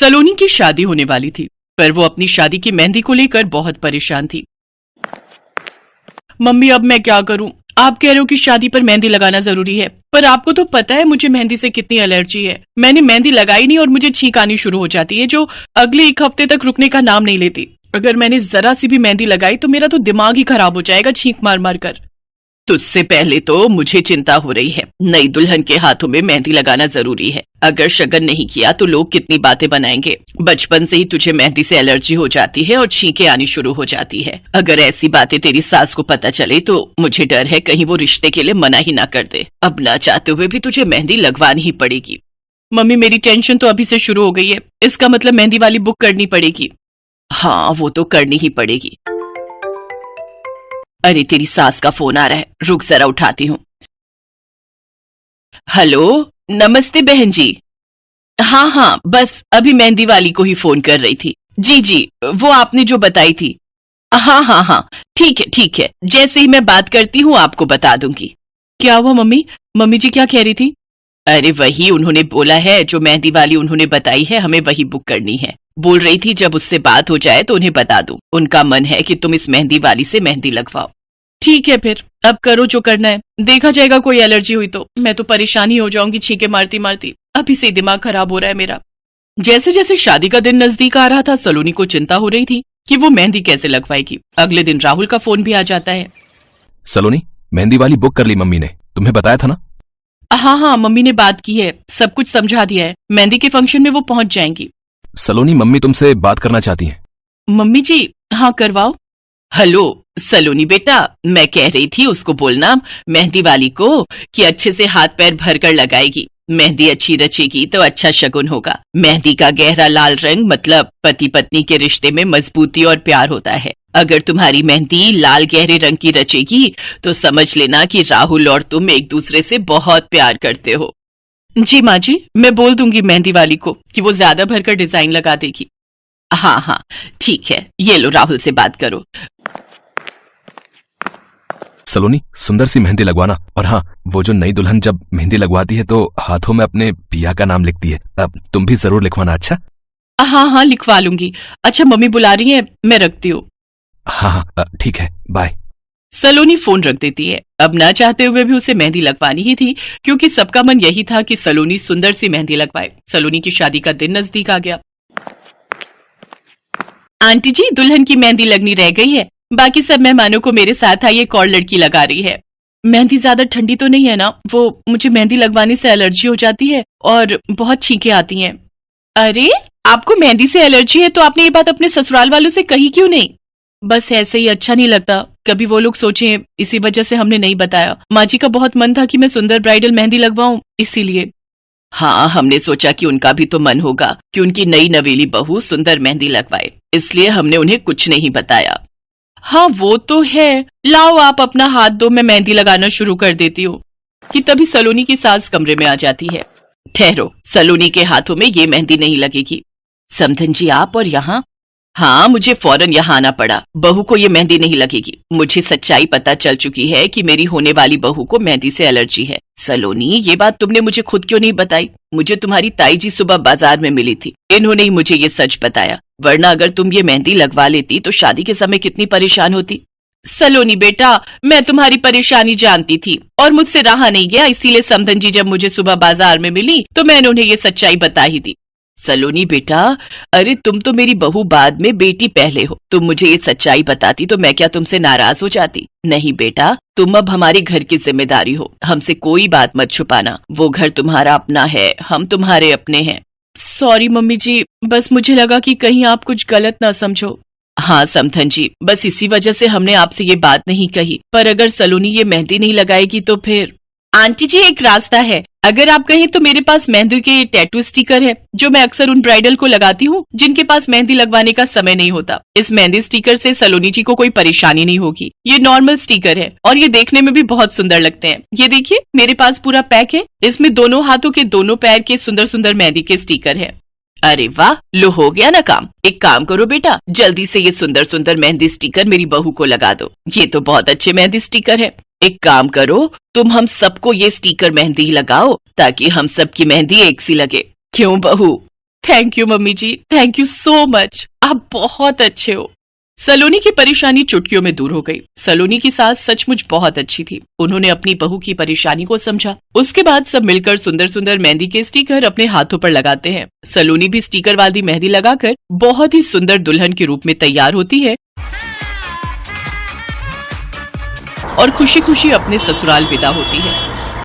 सलोनी की शादी होने वाली थी, पर वो अपनी शादी की मेहंदी को लेकर बहुत परेशान थी। मम्मी अब मैं क्या करूं? आप कह रहे हो कि शादी पर मेहंदी लगाना जरूरी है, पर आपको तो पता है मुझे मेहंदी से कितनी एलर्जी है। मैंने मेहंदी लगाई नहीं और मुझे छींक आनी शुरू हो जाती है, जो अगले 1 हफ्ते तक रुकने का नाम नहीं लेती। अगर मैंने जरा सी भी मेहंदी लगाई तो मेरा तो दिमाग ही खराब हो जाएगा छींक मार मार कर। तुझसे पहले तो मुझे चिंता हो रही है। नई दुल्हन के हाथों में मेहंदी लगाना जरूरी है। अगर शगन नहीं किया तो लोग कितनी बातें बनाएंगे। बचपन से ही तुझे मेहंदी से एलर्जी हो जाती है और छींकें आनी शुरू हो जाती है। अगर ऐसी बातें तेरी सास को पता चले तो मुझे डर है कहीं वो रिश्ते के लिए मना ही ना कर दे। अब ना चाहते हुए भी तुझे मेहंदी लगवानी ही पड़ेगी। मम्मी मेरी टेंशन तो अभी से शुरू हो गई है। इसका मतलब मेहंदी वाली बुक करनी पड़ेगी। हाँ वो तो करनी ही पड़ेगी। अरे तेरी सास का फोन आ रहा है, रुक जरा उठाती हूँ। हेलो, नमस्ते बहन जी। हाँ हाँ, बस अभी मेहंदी वाली को ही फोन कर रही थी। जी जी, वो आपने जो बताई थी। हाँ हाँ हाँ, ठीक है, जैसे ही मैं बात करती हूँ आपको बता दूंगी। क्या हुआ मम्मी? मम्मी जी क्या कह रही थी? अरे वही उन्होंने बोला है जो मेहंदी वाली उन्होंने बताई है, हमें वही बुक करनी है। बोल रही थी जब उससे बात हो जाए तो उन्हें बता दूं। उनका मन है कि तुम इस मेहंदी वाली से मेहंदी लगवाओ। ठीक है फिर, अब करो जो करना है। देखा जाएगा, कोई एलर्जी हुई तो मैं तो परेशानी हो जाऊंगी छींके मारती मारती। अभी से दिमाग खराब हो रहा है मेरा। जैसे जैसे शादी का दिन नजदीक आ रहा था, सलोनी को चिंता हो रही थी कि वो मेहंदी कैसे लगवाएगी। अगले दिन राहुल का फोन भी आ जाता है। सलोनी, मेहंदी वाली बुक कर ली मम्मी ने, तुम्हें बताया था ना? हाँ हाँ, मम्मी ने बात की है, सब कुछ समझा दिया है। मेहंदी के फंक्शन में वो पहुंच जाएंगी। सलोनी, मम्मी तुमसे बात करना चाहती हैं। मम्मी जी, हाँ करवाओ। हेलो सलोनी बेटा, मैं कह रही थी उसको बोलना मेहंदी वाली को कि अच्छे से हाथ पैर भर कर लगाएगी। मेहंदी अच्छी रचेगी तो अच्छा शगुन होगा। मेहंदी का गहरा लाल रंग मतलब पति पत्नी के रिश्ते में मजबूती और प्यार होता है। अगर तुम्हारी मेहंदी लाल गहरे रंग की रचेगी तो समझ लेना कि राहुल और तुम एक दूसरे से बहुत प्यार करते हो। जी माँ जी, मैं बोल दूंगी मेहंदी वाली को कि वो ज्यादा भरकर डिजाइन लगा देगी। हाँ हाँ ठीक है, ये लो राहुल से बात करो। सलोनी, सुंदर सी मेहंदी लगवाना। और हाँ, वो जो नई दुल्हन जब मेहंदी लगवाती है तो हाथों में अपने पिया का नाम लिखती है। अब तुम भी जरूर लिखवाना। अच्छा? हाँ हाँ लिखवा लूंगी। अच्छा मम्मी बुला रही है, मैं रखती हूँ। हाँ हाँ ठीक है, बाय। सलोनी फोन रख देती है। अब ना चाहते हुए भी उसे मेहंदी लगवानी ही थी, क्योंकि सबका मन यही था कि सलोनी सुंदर सी मेहंदी लगवाए। सलोनी की शादी का दिन नजदीक आ गया। आंटी जी, दुल्हन की मेहंदी लगनी रह गई है। बाकी सब मेहमानों को मेरे साथ आई एक और लड़की लगा रही है। मेहंदी ज्यादा ठंडी तो नहीं है ना? वो मुझे मेहंदी लगवाने से एलर्जी हो जाती है और बहुत छींकें आती हैं। अरे आपको मेहंदी से एलर्जी है तो आपने ये बात अपने ससुराल वालों से कही क्यों नहीं? बस ऐसे ही अच्छा नहीं लगता, कभी वो लोग सोचें, इसी वजह से हमने नहीं बताया। माँ जी का बहुत मन था कि मैं सुंदर ब्राइडल मेहंदी लगवाऊं, इसीलिए। हाँ, हमने सोचा कि उनका भी तो मन होगा कि उनकी नई नवेली बहू सुंदर मेहंदी लगवाए, इसलिए हमने उन्हें कुछ नहीं बताया। हाँ वो तो है। लाओ आप अपना हाथ दो, मैं मेहंदी लगाना शुरू कर देती हूँ। कि तभी सलोनी की सास कमरे में आ जाती है। ठहरो, सलोनी के हाथों में ये मेहंदी नहीं लगेगी। समधन जी आप और यहाँ? हाँ, मुझे फौरन यहाँ आना पड़ा। बहू को ये मेहंदी नहीं लगेगी। मुझे सच्चाई पता चल चुकी है कि मेरी होने वाली बहू को मेहंदी से एलर्जी है। सलोनी, ये बात तुमने मुझे खुद क्यों नहीं बताई? मुझे तुम्हारी ताई जी सुबह बाजार में मिली थी, इन्होंने ही मुझे ये सच बताया। वरना अगर तुम ये मेहंदी लगवा लेती तो शादी के समय कितनी परेशान होती। सलोनी बेटा, मैं तुम्हारी परेशानी जानती थी और मुझसे रहा नहीं गया, इसीलिए समधन जी जब मुझे सुबह बाजार में मिली तो मैंने उन्हें ये सच्चाई बता ही दी। सलोनी बेटा, अरे तुम तो मेरी बहू बाद में, बेटी पहले हो। तुम मुझे ये सच्चाई बताती तो मैं क्या तुमसे नाराज हो जाती? नहीं बेटा, तुम अब हमारे घर की जिम्मेदारी हो, हमसे कोई बात मत छुपाना। वो घर तुम्हारा अपना है, हम तुम्हारे अपने हैं। सॉरी मम्मी जी, बस मुझे लगा कि कहीं आप कुछ गलत ना समझो। हाँ समधन जी, बस इसी वजह से हमने आपसे ये बात नहीं कही। पर अगर सलोनी ये मेहंदी नहीं लगाएगी तो फिर? आंटी जी एक रास्ता है, अगर आप कहें तो मेरे पास मेहंदी के टैटू स्टिकर है जो मैं अक्सर उन ब्राइडल को लगाती हूँ जिनके पास मेहंदी लगवाने का समय नहीं होता। इस मेहंदी स्टिकर से सलोनी जी को कोई परेशानी नहीं होगी। ये नॉर्मल स्टिकर है और ये देखने में भी बहुत सुंदर लगते हैं। ये देखिए मेरे पास पूरा पैक है, इसमें दोनों हाथों के दोनों पैर के सुंदर सुंदर मेहंदी के स्टिकर है। अरे वाह, लो हो गया ना काम। एक काम करो बेटा, जल्दी से ये सुंदर सुंदर मेहंदी स्टिकर मेरी बहू को लगा दो। ये तो बहुत अच्छे मेहंदी स्टिकर है। एक काम करो, तुम हम सबको ये स्टिकर मेहंदी लगाओ ताकि हम सबकी मेहंदी एक सी लगे। क्यों बहू? Thank you mummy ji, thank you so much, आप बहुत अच्छे हो। सलोनी की परेशानी चुटकियों में दूर हो गई। सलोनी की सास सचमुच बहुत अच्छी थी। उन्होंने अपनी बहू की परेशानी को समझा। उसके बाद सब मिलकर सुंदर सुंदर मेहंदी के स्टिकर अपने हाथों पर लगाते हैं। सलोनी भी स्टिकर वाली मेहंदी लगाकर बहुत ही सुंदर दुल्हन के रूप में तैयार होती है और खुशी खुशी अपने ससुराल विदा होती है।